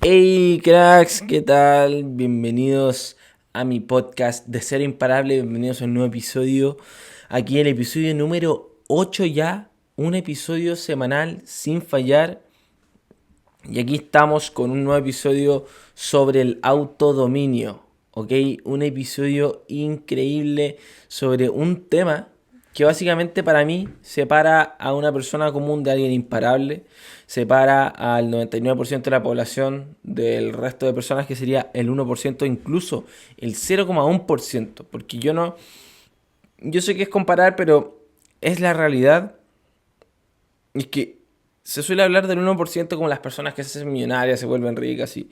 Hey cracks, ¿qué tal? Bienvenidos a mi podcast de Ser Imparable, bienvenidos a un nuevo episodio. Aquí el episodio número 8 ya, un episodio semanal sin fallar. Y aquí estamos con un nuevo episodio sobre el autodominio, ¿ok? Un episodio increíble sobre un tema que básicamente para mí separa a una persona común de alguien imparable, separa al 99% de la población del resto de personas que sería el 1%, incluso el 0,1%, porque yo sé que es comparar, pero es la realidad. Es que se suele hablar del 1% como las personas que se hacen millonarias, se vuelven ricas y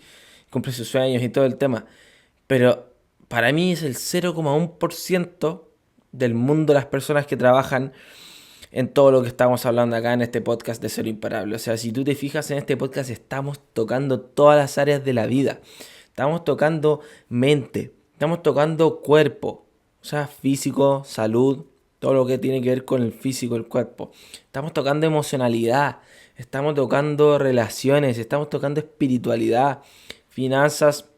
cumplen sus sueños y todo el tema. Pero para mí es el 0,1% del mundo las personas que trabajan en todo lo que estamos hablando acá en este podcast de Cero Imparable. O sea, si tú te fijas en este podcast, estamos tocando todas las áreas de la vida. Estamos tocando mente, estamos tocando cuerpo, o sea, físico, salud, todo lo que tiene que ver con el físico, el cuerpo. Estamos tocando emocionalidad, estamos tocando relaciones, estamos tocando espiritualidad, finanzas.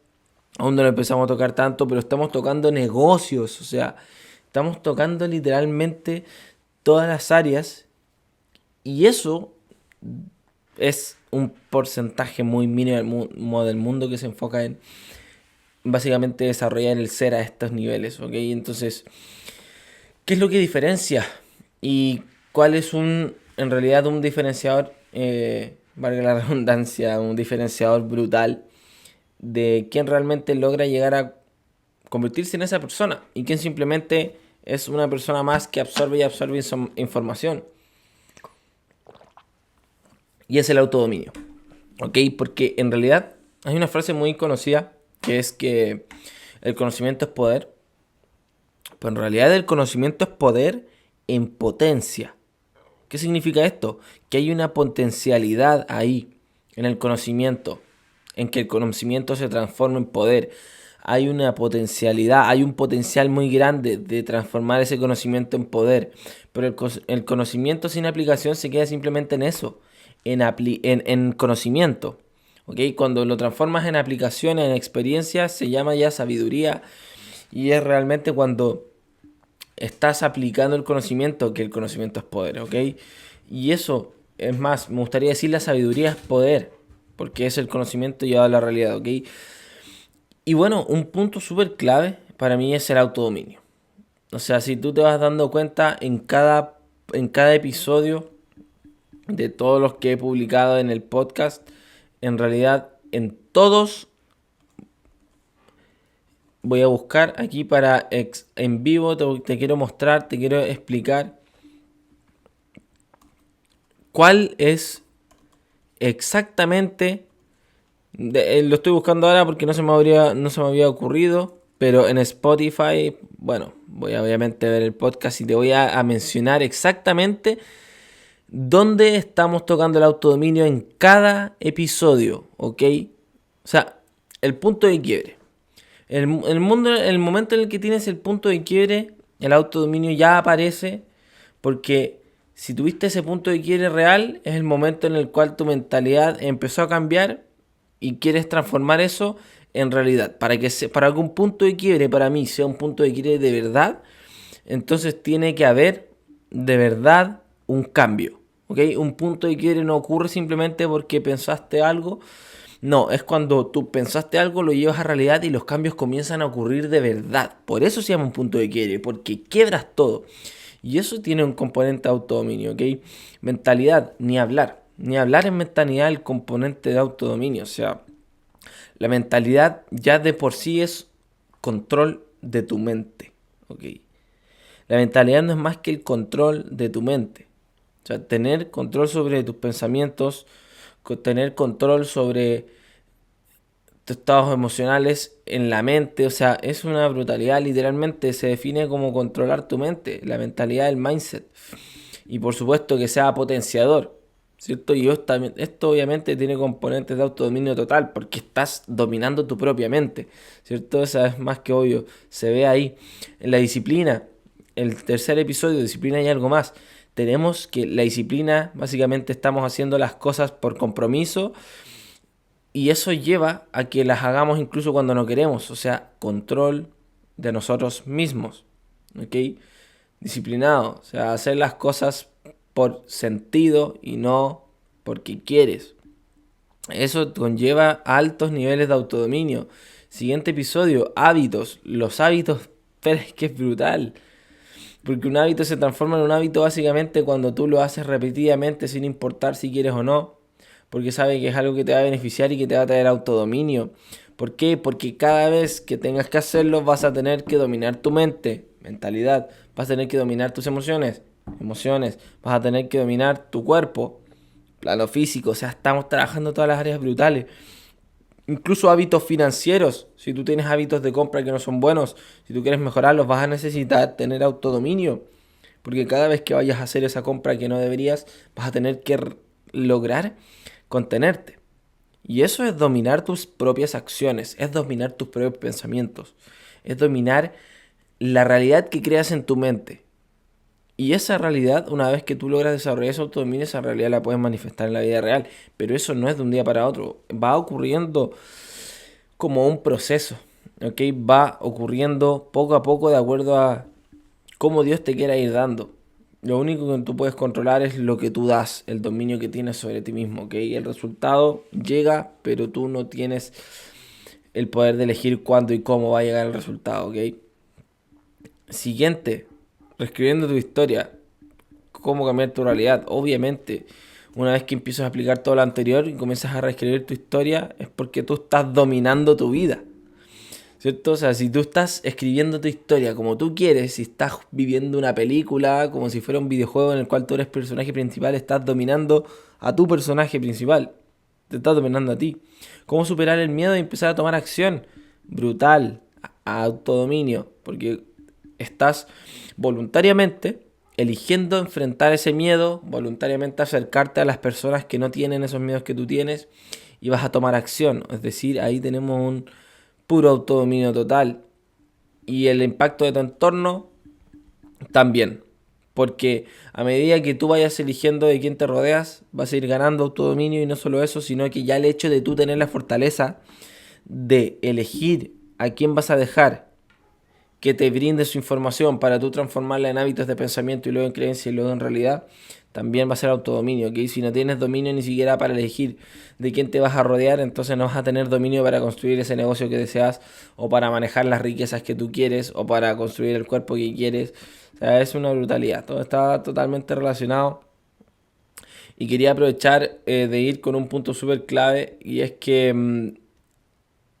Aún no lo empezamos a tocar tanto, pero estamos tocando negocios, o sea, estamos tocando literalmente todas las áreas y eso es un porcentaje muy mínimo del mundo que se enfoca en básicamente desarrollar el ser a estos niveles, ¿ok? Entonces, ¿qué es lo que diferencia? ¿Y cuál es en realidad un diferenciador, valga la redundancia, un diferenciador brutal de quién realmente logra llegar a convertirse en esa persona y quién simplemente es una persona más que absorbe y absorbe información? Y es el autodominio, ¿ok? Porque en realidad hay una frase muy conocida que es que el conocimiento es poder, pero en realidad el conocimiento es poder en potencia. ¿Qué significa esto? Que hay una potencialidad ahí en el conocimiento, en que el conocimiento se transforma en poder. Hay una potencialidad, hay un potencial muy grande de transformar ese conocimiento en poder. Pero el conocimiento sin aplicación se queda simplemente en eso, en conocimiento. ¿Ok? Cuando lo transformas en aplicación, en experiencia, se llama ya sabiduría. Y es realmente cuando estás aplicando el conocimiento, que el conocimiento es poder, ¿ok? Y eso, es más, me gustaría decir la sabiduría es poder, porque es el conocimiento llevado a la realidad, ¿ok? Y bueno, un punto súper clave para mí es el autodominio. O sea, si tú te vas dando cuenta en cada episodio de todos los que he publicado en el podcast, en realidad en todos voy a buscar aquí para en vivo, te quiero mostrar, te quiero explicar cuál es exactamente. Lo estoy buscando ahora porque no se me había ocurrido. Pero en Spotify, bueno, voy a obviamente ver el podcast y te voy a mencionar exactamente dónde estamos tocando el autodominio en cada episodio, ¿ok? O sea, el punto de quiebre. El momento en el que tienes el punto de quiebre, el autodominio ya aparece porque si tuviste ese punto de quiebre real, es el momento en el cual tu mentalidad empezó a cambiar y quieres transformar eso en realidad. Para que un punto de quiebre para mí sea un punto de quiebre de verdad, entonces tiene que haber de verdad un cambio. ¿Ok? Un punto de quiebre no ocurre simplemente porque pensaste algo. No, es cuando tú pensaste algo, lo llevas a realidad y los cambios comienzan a ocurrir de verdad. Por eso se llama un punto de quiebre, porque quiebras todo. Y eso tiene un componente de autodominio, ¿ok? Mentalidad, ni hablar. Ni hablar en mentalidad el componente de autodominio. O sea, la mentalidad ya de por sí es control de tu mente, ¿ok? La mentalidad no es más que el control de tu mente. O sea, tener control sobre tus pensamientos, tener control sobre tus estados emocionales en la mente. O sea, es una brutalidad. Literalmente se define como controlar tu mente, la mentalidad, el mindset. Y por supuesto que sea potenciador, ¿cierto? Y esto obviamente tiene componentes de autodominio total, porque estás dominando tu propia mente, ¿cierto? Eso es más que obvio, se ve ahí. En la disciplina, el tercer episodio, disciplina y algo más, tenemos que la disciplina, básicamente estamos haciendo las cosas por compromiso Y eso lleva a que las hagamos incluso cuando no queremos, o sea, control de nosotros mismos, ¿ok? Disciplinado, o sea, hacer las cosas por sentido y no porque quieres. Eso conlleva altos niveles de autodominio. Siguiente episodio, hábitos. Los hábitos, pero es que es brutal. Porque un hábito se transforma en un hábito básicamente cuando tú lo haces repetidamente sin importar si quieres o no. Porque sabes que es algo que te va a beneficiar y que te va a traer autodominio. ¿Por qué? Porque cada vez que tengas que hacerlo vas a tener que dominar tu mente, mentalidad. Vas a tener que dominar tus emociones, emociones. Vas a tener que dominar tu cuerpo, plano físico. O sea, estamos trabajando todas las áreas brutales. Incluso hábitos financieros. Si tú tienes hábitos de compra que no son buenos, si tú quieres mejorarlos, vas a necesitar tener autodominio. Porque cada vez que vayas a hacer esa compra que no deberías, vas a tener que lograr contenerte. Y eso es dominar tus propias acciones, es dominar tus propios pensamientos, es dominar la realidad que creas en tu mente. Y esa realidad, una vez que tú logras desarrollar ese autodominio, esa realidad la puedes manifestar en la vida real. Pero eso no es de un día para otro. Va ocurriendo como un proceso. ¿Ok? Va ocurriendo poco a poco de acuerdo a cómo Dios te quiera ir dando. Lo único que tú puedes controlar es lo que tú das, el dominio que tienes sobre ti mismo. ¿Ok? El resultado llega, pero tú no tienes el poder de elegir cuándo y cómo va a llegar el resultado. ¿Ok? Siguiente, reescribiendo tu historia. Cómo cambiar tu realidad. Obviamente, una vez que empiezas a aplicar todo lo anterior y comienzas a reescribir tu historia, es porque tú estás dominando tu vida. ¿Cierto? O sea, si tú estás escribiendo tu historia como tú quieres, si estás viviendo una película como si fuera un videojuego en el cual tú eres personaje principal, estás dominando a tu personaje principal. Te estás dominando a ti. ¿Cómo superar el miedo y empezar a tomar acción? Brutal. Autodominio. Porque estás voluntariamente eligiendo enfrentar ese miedo, voluntariamente acercarte a las personas que no tienen esos miedos que tú tienes y vas a tomar acción. Es decir, ahí tenemos un puro autodominio total. Y el impacto de tu entorno también. Porque a medida que tú vayas eligiendo de quién te rodeas, vas a ir ganando autodominio y no solo eso, sino que ya el hecho de tú tener la fortaleza de elegir a quién vas a dejar que te brinde su información para tú transformarla en hábitos de pensamiento y luego en creencia y luego en realidad, también va a ser autodominio, ¿ok? Si no tienes dominio ni siquiera para elegir de quién te vas a rodear, entonces no vas a tener dominio para construir ese negocio que deseas o para manejar las riquezas que tú quieres o para construir el cuerpo que quieres. O sea, es una brutalidad. Todo está totalmente relacionado. Y quería aprovechar de ir con un punto súper clave y es que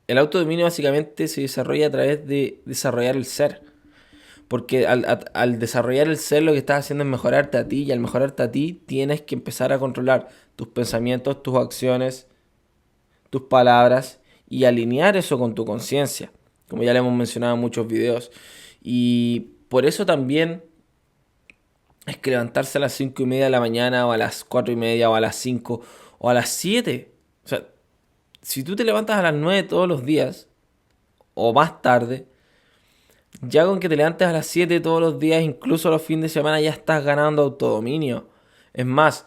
el autodominio básicamente se desarrolla a través de desarrollar el ser. Porque al desarrollar el ser lo que estás haciendo es mejorarte a ti y al mejorarte a ti tienes que empezar a controlar tus pensamientos, tus acciones, tus palabras y alinear eso con tu conciencia, como ya le hemos mencionado en muchos videos. Y por eso también es que levantarse a las 5:30 de la mañana o a las 4:30 o a las 5 o a las 7. O sea, si tú te levantas a las 9 todos los días o más tarde, ya con que te levantes a las 7 todos los días, incluso los fines de semana, ya estás ganando autodominio. Es más,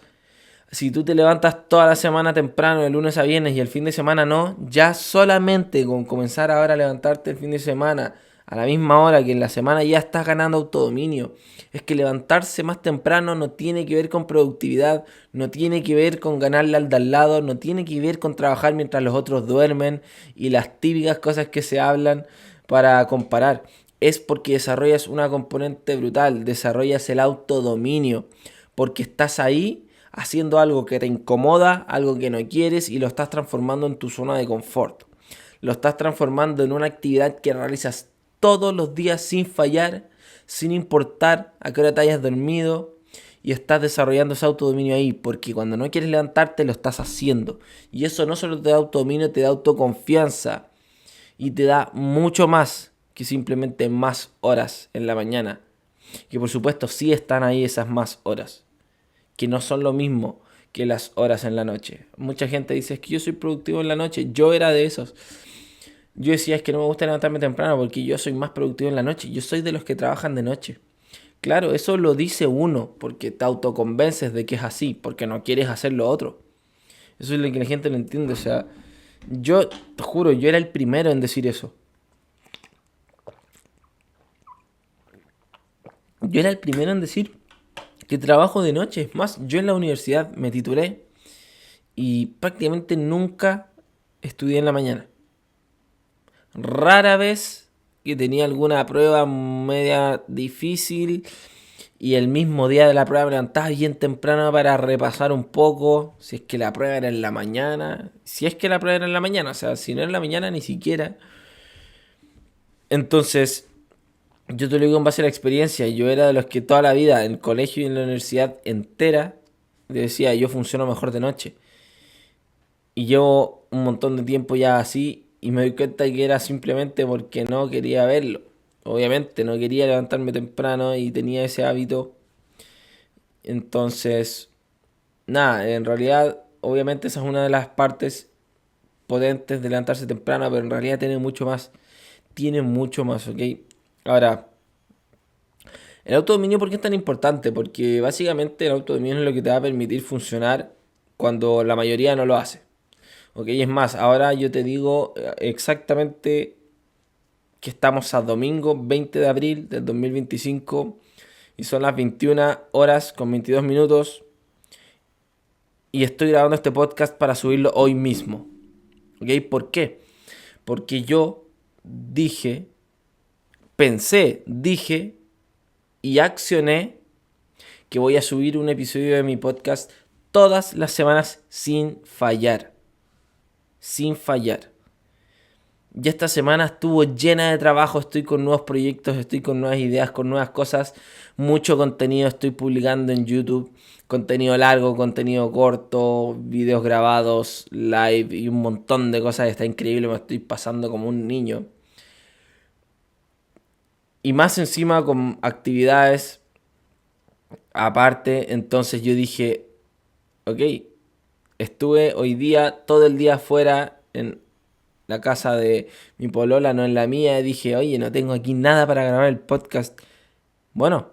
si tú te levantas toda la semana temprano, de lunes a viernes, y el fin de semana no, ya solamente con comenzar ahora a levantarte el fin de semana a la misma hora que en la semana ya estás ganando autodominio. Es que levantarse más temprano no tiene que ver con productividad, no tiene que ver con ganarle al de al lado, no tiene que ver con trabajar mientras los otros duermen y las típicas cosas que se hablan para comparar. Es porque desarrollas una componente brutal, desarrollas el autodominio, porque estás ahí haciendo algo que te incomoda, algo que no quieres y lo estás transformando en tu zona de confort. Lo estás transformando en una actividad que realizas todos los días sin fallar, sin importar a qué hora te hayas dormido y estás desarrollando ese autodominio ahí, porque cuando no quieres levantarte lo estás haciendo. Y eso no solo te da autodominio, te da autoconfianza y te da mucho más que simplemente más horas en la mañana. Que por supuesto sí están ahí esas más horas, que no son lo mismo que las horas en la noche. Mucha gente dice, es que yo soy productivo en la noche. Yo era de esos. Yo decía, es que no me gusta levantarme temprano porque yo soy más productivo en la noche. Yo soy de los que trabajan de noche. Claro, eso lo dice uno porque te autoconvences de que es así, porque no quieres hacer lo otro. Eso es lo que la gente no entiende. O sea, Yo, te juro, yo era el primero en decir eso. Yo era el primero en decir que trabajo de noche. Es más, yo en la universidad me titulé y prácticamente nunca estudié en la mañana. Rara vez que tenía alguna prueba media difícil y el mismo día de la prueba me levantaba bien temprano para repasar un poco, si es que la prueba era en la mañana, si es que la prueba era en la mañana, o sea, si no era en la mañana ni siquiera. Entonces, yo te lo digo en base a la experiencia, yo era de los que toda la vida, en el colegio y en la universidad entera, decía, yo funciono mejor de noche. Y llevo un montón de tiempo ya así y me doy cuenta que era simplemente porque no quería verlo. Obviamente no quería levantarme temprano y tenía ese hábito. Entonces, nada, en realidad, obviamente esa es una de las partes potentes de levantarse temprano, pero en realidad tiene mucho más. Tiene mucho más, ¿ok? Ahora, el autodominio, ¿por qué es tan importante? Porque básicamente el autodominio es lo que te va a permitir funcionar cuando la mayoría no lo hace. Ok, es más, ahora yo te digo exactamente que estamos a domingo 20 de abril del 2025 y son las 21 horas con 22 minutos y estoy grabando este podcast para subirlo hoy mismo. Ok, ¿por qué? Porque yo dije, dije y accioné que voy a subir un episodio de mi podcast todas las semanas sin fallar. Sin fallar. Ya esta semana estuvo llena de trabajo, estoy con nuevos proyectos, estoy con nuevas ideas, con nuevas cosas, mucho contenido estoy publicando en YouTube, contenido largo, contenido corto, videos grabados, live y un montón de cosas, está increíble, me estoy pasando como un niño. Y más encima con actividades aparte, entonces yo dije, ok, estuve hoy día todo el día afuera en la casa de mi polola, no en la mía, y dije, oye, no tengo aquí nada para grabar el podcast. Bueno,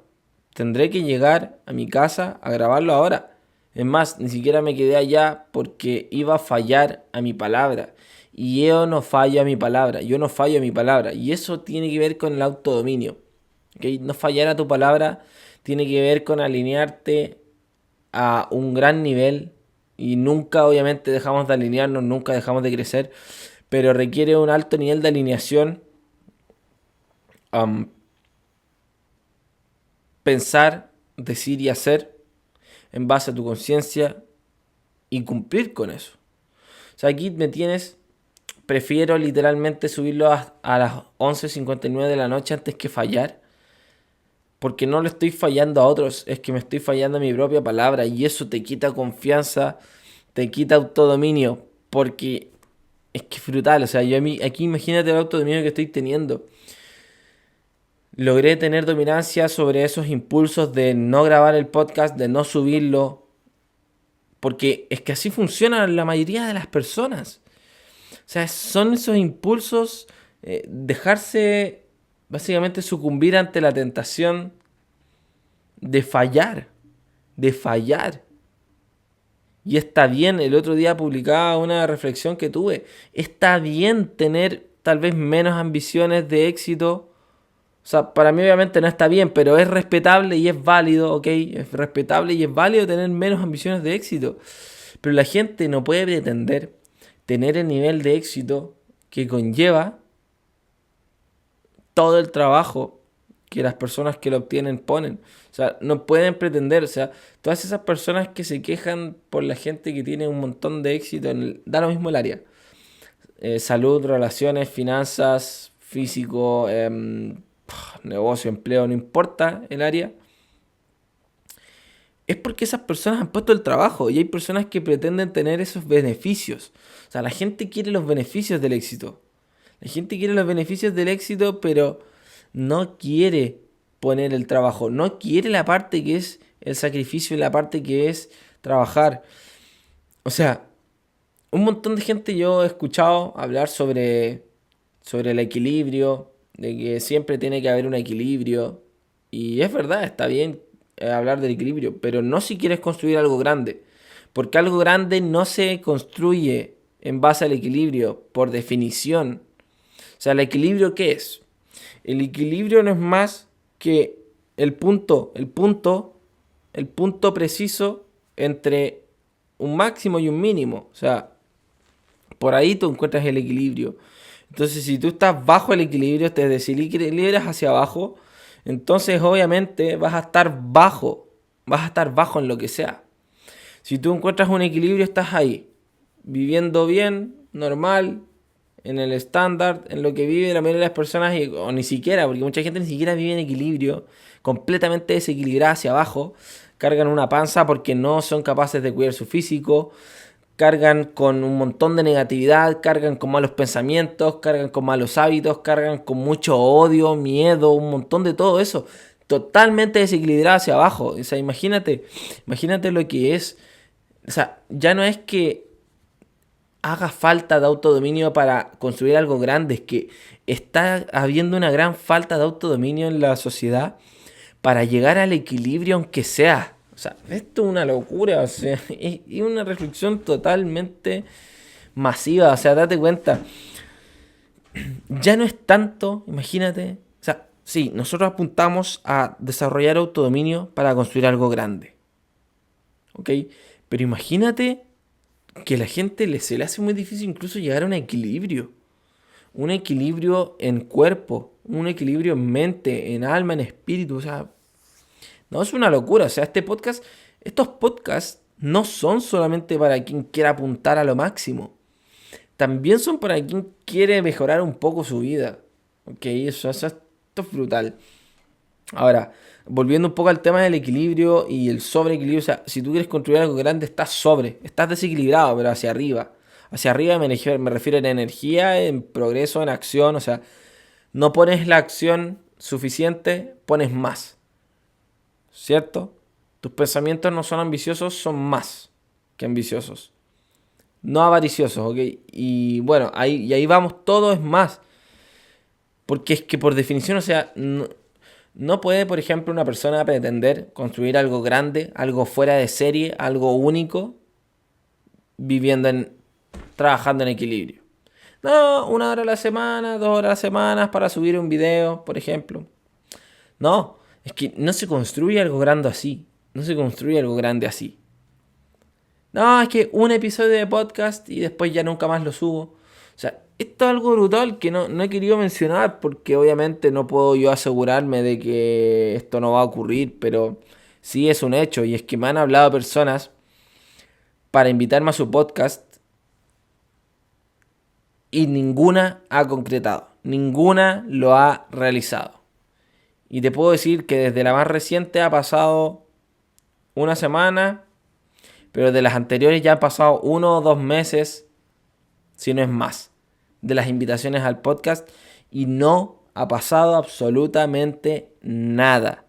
tendré que llegar a mi casa a grabarlo ahora. Es más, ni siquiera me quedé allá porque iba a fallar a mi palabra. Y yo no fallo a mi palabra, yo no fallo a mi palabra. Y eso tiene que ver con el autodominio. ¿Ok? No fallar a tu palabra tiene que ver con alinearte a un gran nivel. Y nunca, obviamente, dejamos de alinearnos, nunca dejamos de crecer. Pero requiere un alto nivel de alineación. am, Pensar, decir y hacer en base a tu conciencia y cumplir con eso. O sea, aquí me tienes, prefiero literalmente subirlo a las 11:59 de la noche antes que fallar, porque no le estoy fallando a otros, es que me estoy fallando a mi propia palabra y eso te quita confianza, te quita autodominio, porque es que es brutal, o sea, yo aquí imagínate el autodominio que estoy teniendo. Logré tener dominancia sobre esos impulsos de no grabar el podcast, de no subirlo, porque es que así funciona la mayoría de las personas. O sea, son esos impulsos, dejarse básicamente sucumbir ante la tentación de fallar, de fallar. Y está bien, el otro día publicaba una reflexión que tuve, está bien tener tal vez menos ambiciones de éxito. O sea, para mí obviamente no está bien, pero es respetable y es válido, ¿ok? Es respetable y es válido tener menos ambiciones de éxito. Pero la gente no puede pretender tener el nivel de éxito que conlleva todo el trabajo que las personas que lo obtienen ponen. O sea, no pueden pretender, o sea, todas esas personas que se quejan por la gente que tiene un montón de éxito, da lo mismo el área. Salud, relaciones, finanzas, físico, negocio, empleo, no importa el área, es porque esas personas han puesto el trabajo y hay personas que pretenden tener esos beneficios. O sea, la gente quiere los beneficios del éxito. La gente quiere los beneficios del éxito, pero no quiere poner el trabajo, no quiere la parte que es el sacrificio y la parte que es trabajar. O sea, un montón de gente yo he escuchado hablar sobre el equilibrio, de que siempre tiene que haber un equilibrio. Y es verdad, está bien hablar del equilibrio, pero no si quieres construir algo grande. Porque algo grande no se construye, en base al equilibrio, por definición. O sea, ¿el equilibrio qué es? El equilibrio no es más que el punto preciso entre un máximo y un mínimo. O sea, por ahí tú encuentras el equilibrio. Entonces, si tú estás bajo el equilibrio, te desequilibras hacia abajo, entonces obviamente vas a estar bajo en lo que sea. Si tú encuentras un equilibrio, estás ahí, viviendo bien, normal, en el estándar, en lo que vive la mayoría de las personas, o ni siquiera, porque mucha gente ni siquiera vive en equilibrio, completamente desequilibrada hacia abajo, cargan una panza porque no son capaces de cuidar su físico, cargan con un montón de negatividad, cargan con malos pensamientos, cargan con malos hábitos, cargan con mucho odio, miedo, un montón de todo eso, totalmente desequilibrado hacia abajo. O sea, imagínate lo que es. O sea, ya no es que haga falta de autodominio para construir algo grande, es que está habiendo una gran falta de autodominio en la sociedad para llegar al equilibrio aunque sea. O sea, esto es una locura, o sea, es una reflexión totalmente masiva, o sea, date cuenta, ya no es tanto, imagínate, o sea, sí, nosotros apuntamos a desarrollar autodominio para construir algo grande, ¿ok? Pero imagínate que a la gente se le hace muy difícil incluso llegar a un equilibrio en cuerpo, un equilibrio en mente, en alma, en espíritu, o sea, no es una locura, o sea, estos podcasts no son solamente para quien quiera apuntar a lo máximo, también son para quien quiere mejorar un poco su vida, ok, esto es brutal. Ahora, volviendo un poco al tema del equilibrio y el sobreequilibrio, o sea, si tú quieres construir algo grande, estás desequilibrado, pero hacia arriba. Hacia arriba me refiero en energía, en progreso, en acción, o sea, no pones la acción suficiente, pones más, ¿cierto? Tus pensamientos no son ambiciosos, son más que ambiciosos. No avariciosos, ¿ok? Y bueno, ahí vamos, todo es más. Porque es que por definición, o sea, no puede, por ejemplo, una persona pretender construir algo grande, algo fuera de serie, algo único, viviendo trabajando en equilibrio. No, 1 hora a la semana, 2 horas a la semana para subir un video, por ejemplo. No, es que no se construye algo grande así. No se construye algo grande así. No, es que un episodio de podcast y después ya nunca más lo subo. O sea, esto es algo brutal que no he querido mencionar porque obviamente no puedo yo asegurarme de que esto no va a ocurrir, pero sí es un hecho y es que me han hablado personas para invitarme a su podcast y ninguna ha concretado, ninguna lo ha realizado. Y te puedo decir que desde la más reciente ha pasado una semana, pero de las anteriores ya han pasado 1 o 2 meses, si no es más, de las invitaciones al podcast y no ha pasado absolutamente nada.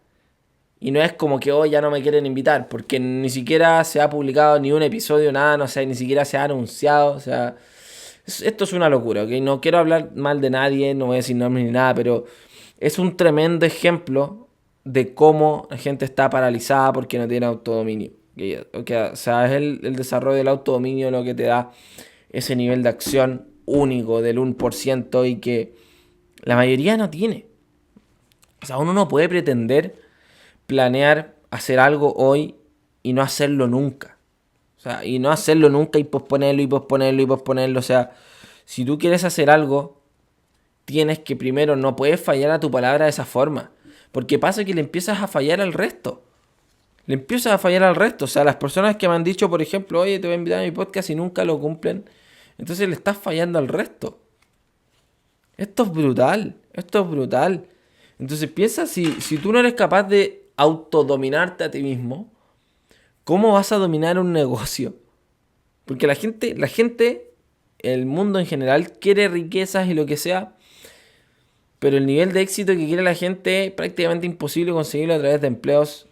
Y no es como que hoy ya no me quieren invitar, porque ni siquiera se ha publicado ni un episodio, nada, no sé, ni siquiera se ha anunciado, o sea, esto es una locura, ¿ok? No quiero hablar mal de nadie, no voy a decir nombres ni nada, pero es un tremendo ejemplo de cómo la gente está paralizada porque no tiene autodominio. O sea, es el desarrollo del autodominio lo que te da ese nivel de acción único del 1% y que la mayoría no tiene. O sea, uno no puede pretender planear hacer algo hoy y no hacerlo nunca. O sea, y no hacerlo nunca y posponerlo y posponerlo y posponerlo. O sea, si tú quieres hacer algo, tienes que primero, no puedes fallar a tu palabra de esa forma. Porque pasa que le empiezas a fallar al resto. Le empiezas a fallar al resto. O sea, las personas que me han dicho, por ejemplo, oye, te voy a invitar a mi podcast y nunca lo cumplen. Entonces le estás fallando al resto. Esto es brutal. Esto es brutal. Entonces piensa si tú no eres capaz de autodominarte a ti mismo, ¿cómo vas a dominar un negocio? Porque el mundo en general quiere riquezas y lo que sea, pero el nivel de éxito que quiere la gente es prácticamente imposible conseguirlo a través de empleos.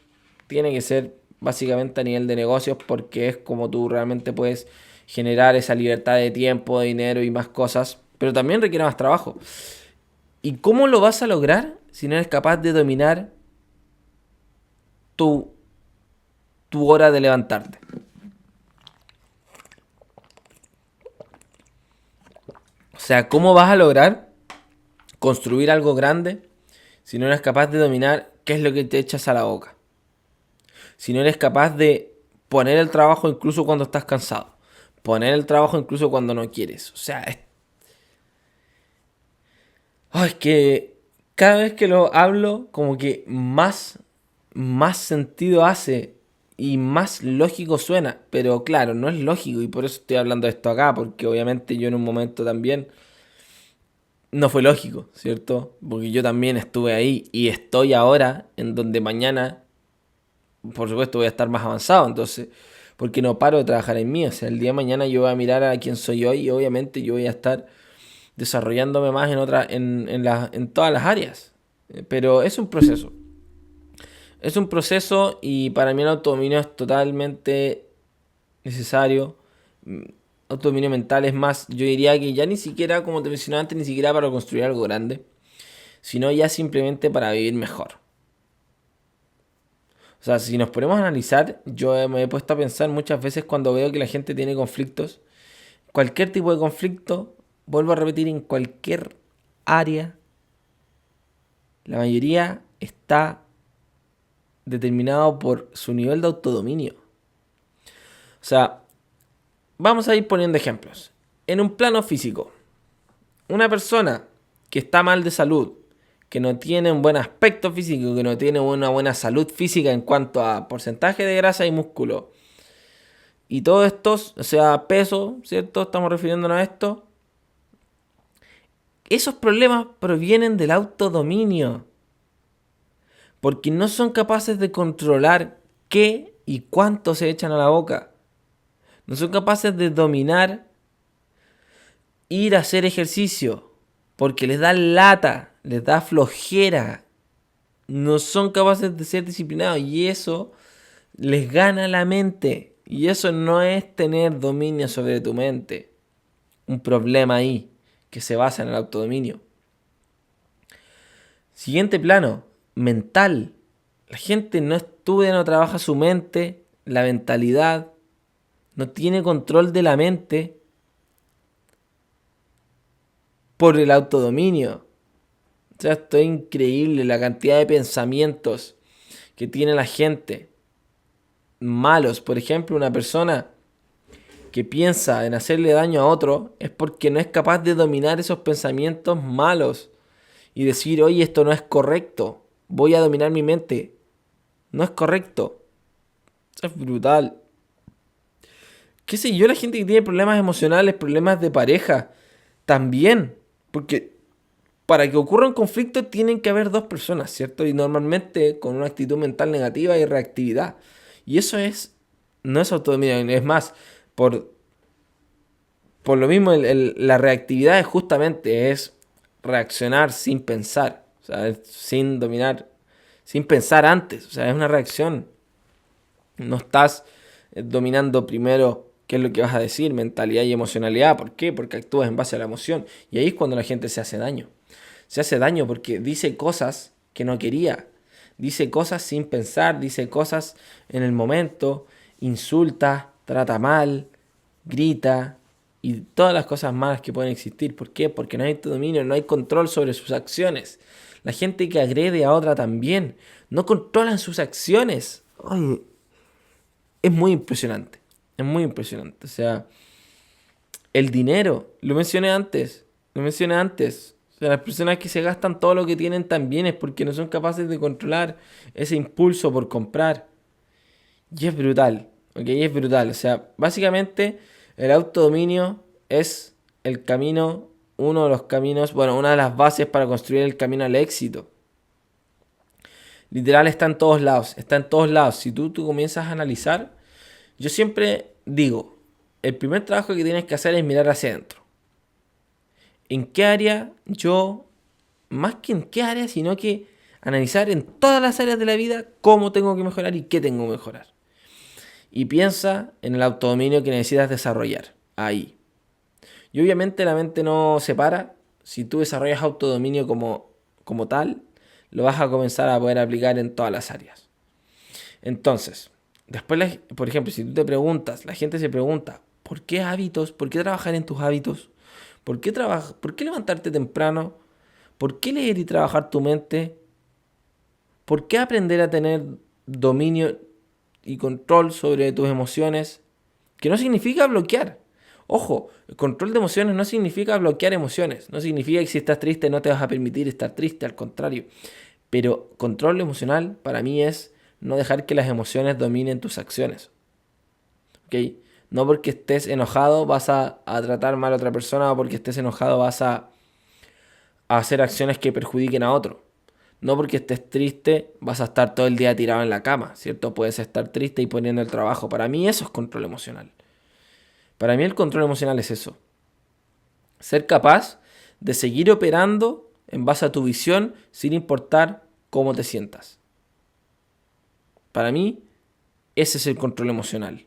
Tiene que ser básicamente a nivel de negocios porque es como tú realmente puedes generar esa libertad de tiempo, de dinero y más cosas, pero también requiere más trabajo. ¿Y cómo lo vas a lograr si no eres capaz de dominar tu, tu hora de levantarte? sea, ¿cómo vas a lograr construir algo grande si no eres capaz de dominar qué es lo que te echas a la boca? Si no eres capaz de poner el trabajo incluso cuando estás cansado. Poner el trabajo incluso cuando no quieres. O sea, es que cada vez que lo hablo, como que más sentido hace y más lógico suena. Pero claro, no es lógico y por eso estoy hablando de esto acá, porque obviamente yo en un momento también no fue lógico, ¿cierto? Porque yo también estuve ahí y estoy ahora en donde mañana, por supuesto, voy a estar más avanzado. Entonces, porque no paro de trabajar en mí. O sea, el día de mañana yo voy a mirar a quién soy hoy y obviamente yo voy a estar desarrollándome más en todas las áreas. Pero es un proceso. Es un proceso y para mí el autodominio es totalmente necesario. Autodominio mental es más, yo diría que ya ni siquiera, como te mencionaba antes, ni siquiera para construir algo grande, sino ya simplemente para vivir mejor. O sea, si nos ponemos a analizar, yo me he puesto a pensar muchas veces cuando veo que la gente tiene conflictos, cualquier tipo de conflicto, vuelvo a repetir, en cualquier área, la mayoría está determinado por su nivel de autodominio. O sea, vamos a ir poniendo ejemplos. En un plano físico, una persona que está mal de salud, que no tiene un buen aspecto físico, que no tiene una buena salud física en cuanto a porcentaje de grasa y músculo, y todo esto, o sea, peso, ¿cierto? Estamos refiriéndonos a esto. Esos problemas provienen del autodominio, porque no son capaces de controlar qué y cuánto se echan a la boca. No son capaces de dominar ir a hacer ejercicio, porque les da lata, les da flojera. No son capaces de ser disciplinados y eso les gana la mente. Y eso no es tener dominio sobre tu mente. Un problema ahí que se basa en el autodominio. Siguiente plano, mental. La gente no estudia, no trabaja su mente, la mentalidad, no tiene control de la mente por el autodominio. O sea, esto es increíble la cantidad de pensamientos que tiene la gente. Malos, por ejemplo, una persona que piensa en hacerle daño a otro es porque no es capaz de dominar esos pensamientos malos y decir, oye, esto no es correcto, voy a dominar mi mente. No es correcto. Eso es brutal. ¿Qué sé yo? La gente que tiene problemas emocionales, problemas de pareja, también. Porque para que ocurra un conflicto tienen que haber dos personas, ¿cierto? Y normalmente con una actitud mental negativa y reactividad. Y eso no es autodominio, es más, por lo mismo la reactividad es justamente es reaccionar sin pensar, o sea, sin dominar, sin pensar antes, o sea, es una reacción. No estás dominando primero qué es lo que vas a decir, mentalidad y emocionalidad. ¿Por qué? Porque actúas en base a la emoción. Y ahí es cuando la gente se hace daño. Se hace daño porque dice cosas que no quería. Dice cosas sin pensar, dice cosas en el momento, insulta, trata mal, grita y todas las cosas malas que pueden existir. ¿Por qué? Porque no hay dominio, no hay control sobre sus acciones. La gente que agrede a otra también no controlan sus acciones. Ay, es muy impresionante. Es muy impresionante. O sea, el dinero, lo mencioné antes. Lo mencioné antes. O sea, las personas que se gastan todo lo que tienen también es porque no son capaces de controlar ese impulso por comprar. Y es brutal. ¿Ok? Es brutal. O sea, básicamente el autodominio es el camino, uno de los caminos, bueno, una de las bases para construir el camino al éxito. Literal está en todos lados. Está en todos lados. Si tú comienzas a analizar, yo siempre digo, el primer trabajo que tienes que hacer es mirar hacia adentro. ¿En qué área yo, más que en qué área, sino que analizar en todas las áreas de la vida cómo tengo que mejorar y qué tengo que mejorar? Y piensa en el autodominio que necesitas desarrollar. Ahí. Y obviamente la mente no se para. Si tú desarrollas autodominio como tal, lo vas a comenzar a poder aplicar en todas las áreas. Entonces, después, por ejemplo, si tú te preguntas, la gente se pregunta, ¿por qué hábitos? ¿Por qué trabajar en tus hábitos? ¿Por qué levantarte temprano? ¿Por qué leer y trabajar tu mente? ¿Por qué aprender a tener dominio y control sobre tus emociones? Que no significa bloquear. Ojo, el control de emociones no significa bloquear emociones. No significa que si estás triste no te vas a permitir estar triste, al contrario. Pero control emocional para mí es no dejar que las emociones dominen tus acciones. ¿Ok? No porque estés enojado vas a tratar mal a otra persona, o porque estés enojado vas a hacer acciones que perjudiquen a otro. No porque estés triste vas a estar todo el día tirado en la cama, ¿cierto? Puedes estar triste y poniendo el trabajo. Para mí eso es control emocional. Para mí el control emocional es eso. Ser capaz de seguir operando en base a tu visión sin importar cómo te sientas. Para mí ese es el control emocional.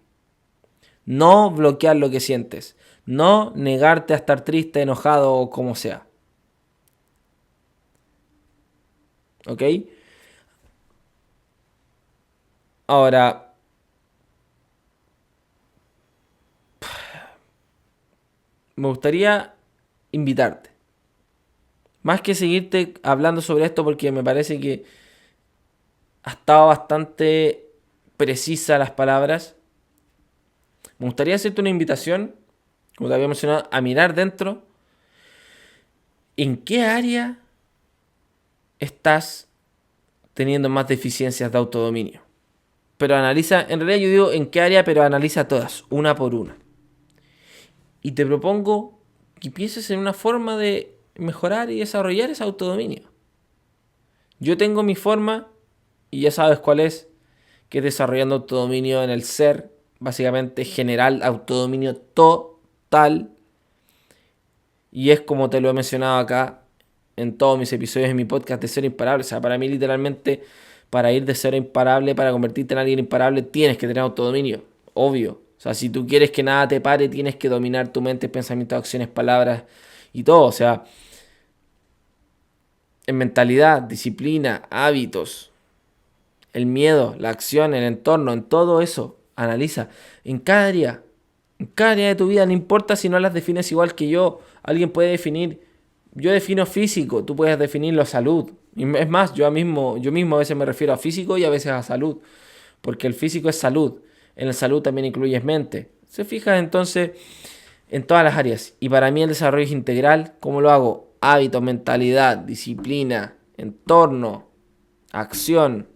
No bloquear lo que sientes. No negarte a estar triste, enojado o como sea. ¿Ok? Ahora, me gustaría invitarte. Más que seguirte hablando sobre esto porque me parece que ha estado bastante precisa las palabras. Me gustaría hacerte una invitación, como te había mencionado, a mirar dentro en qué área estás teniendo más deficiencias de autodominio. Pero analiza, en realidad yo digo en qué área, pero analiza todas, una por una. Y te propongo que pienses en una forma de mejorar y desarrollar ese autodominio. Yo tengo mi forma, y ya sabes cuál es, que es desarrollando autodominio en el ser, básicamente general, autodominio total. Y es como te lo he mencionado acá en todos mis episodios de mi podcast de Cero Imparable. O sea, para mí literalmente, para ir de cero a imparable, para convertirte en alguien imparable, tienes que tener autodominio, obvio. O sea, si tú quieres que nada te pare, tienes que dominar tu mente, pensamientos, acciones, palabras y todo. O sea, en mentalidad, disciplina, hábitos, el miedo, la acción, el entorno, en todo eso, analiza. En cada área de tu vida, no importa si no las defines igual que yo, alguien puede definir, yo defino físico, tú puedes definirlo salud. Y es más, yo mismo a veces me refiero a físico y a veces a salud, porque el físico es salud, en la salud también incluyes mente. Se fija entonces en todas las áreas. Y para mí el desarrollo es integral. ¿Cómo lo hago? Hábitos, mentalidad, disciplina, entorno, acción.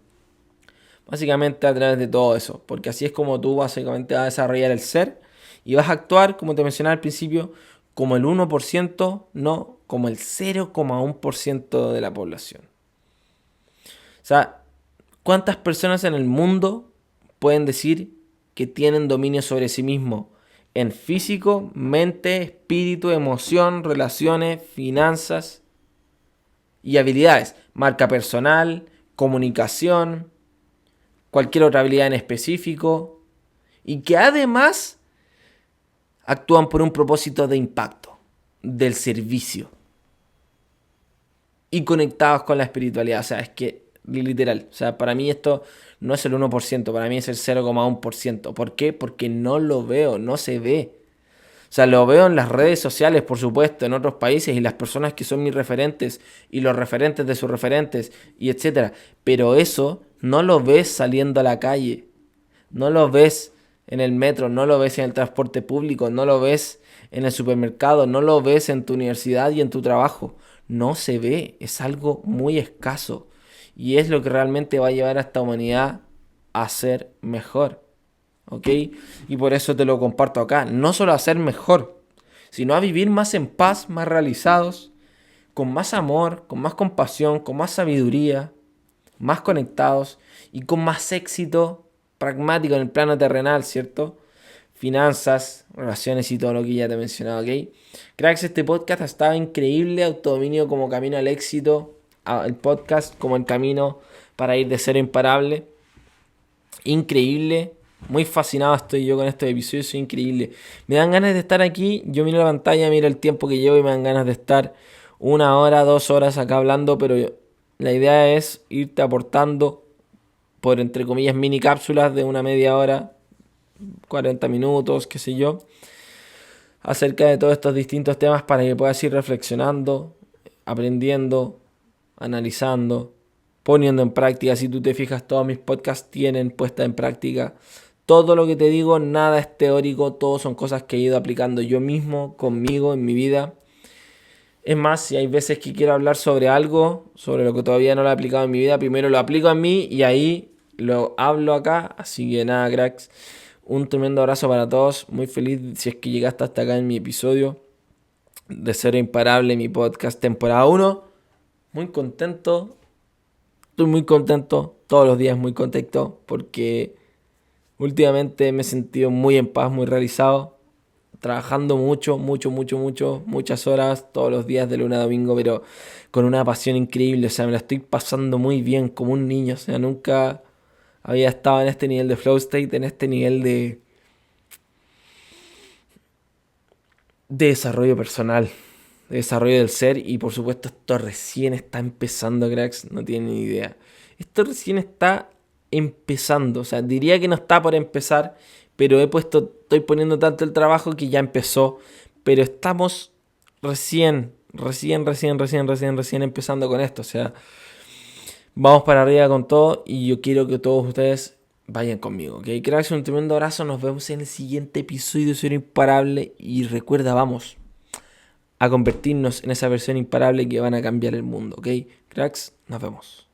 Básicamente a través de todo eso. Porque así es como tú básicamente vas a desarrollar el ser. Y vas a actuar, como te mencionaba al principio, como el 1%, no como el 0,1% de la población. O sea, ¿cuántas personas en el mundo pueden decir que tienen dominio sobre sí mismos? En físico, mente, espíritu, emoción, relaciones, finanzas y habilidades. Marca personal, comunicación, cualquier otra habilidad en específico. Y que además actúan por un propósito de impacto, del servicio. Y conectados con la espiritualidad. O sea, es que literal. O sea, para mí esto no es el 1%, para mí es el 0,1%. ¿Por qué? Porque no lo veo, no se ve. O sea, lo veo en las redes sociales, por supuesto, en otros países y las personas que son mis referentes y los referentes de sus referentes y etcétera. Pero eso no lo ves saliendo a la calle. No lo ves en el metro, no lo ves en el transporte público, no lo ves en el supermercado, no lo ves en tu universidad y en tu trabajo. No se ve, es algo muy escaso. Y es lo que realmente va a llevar a esta humanidad a ser mejor. ¿Ok? Y por eso te lo comparto acá. No solo a ser mejor, sino a vivir más en paz, más realizados, con más amor, con más compasión, con más sabiduría, más conectados y con más éxito pragmático en el plano terrenal, ¿cierto? Finanzas, relaciones y todo lo que ya te he mencionado, ¿ok? Cracks, este podcast ha estado increíble. Autodominio como camino al éxito. El podcast como el camino para ir de cero a imparable. Increíble. Muy fascinado estoy yo con estos episodios. Soy increíble. Me dan ganas de estar aquí. Yo miro la pantalla, miro el tiempo que llevo y me dan ganas de estar 1 hora, 2 horas acá hablando. Pero la idea es irte aportando por, entre comillas, mini cápsulas de una media hora, 40 minutos, qué sé yo, acerca de todos estos distintos temas para que puedas ir reflexionando, aprendiendo, analizando, poniendo en práctica. Si tú te fijas, todos mis podcasts tienen puesta en práctica. Todo lo que te digo, nada es teórico, todo son cosas que he ido aplicando yo mismo, conmigo, en mi vida. Es más, si hay veces que quiero hablar sobre algo, sobre lo que todavía no lo he aplicado en mi vida, primero lo aplico en mí y ahí lo hablo acá. Así que nada, cracks, un tremendo abrazo para todos. Muy feliz si es que llegaste hasta acá en mi episodio de Cero Imparable, mi podcast temporada 1. Muy contento, estoy muy contento, todos los días muy contento porque últimamente me he sentido muy en paz, muy realizado, trabajando muchas horas todos los días de lunes a domingo, pero con una pasión increíble. O sea, me la estoy pasando muy bien como un niño. O sea, nunca había estado en este nivel de flow state, en este nivel de desarrollo personal, de desarrollo del ser. Y por supuesto, esto recién está empezando, cracks, no tienen ni idea. Esto recién está empezando. O sea, diría que no está por empezar, pero estoy poniendo tanto el trabajo que ya empezó. Pero estamos recién empezando con esto. O sea, vamos para arriba con todo y yo quiero que todos ustedes vayan conmigo, ¿ok? Cracks, un tremendo abrazo. Nos vemos en el siguiente episodio de Ser Imparable. Y recuerda, vamos a convertirnos en esa versión imparable que van a cambiar el mundo, ¿ok? Cracks, nos vemos.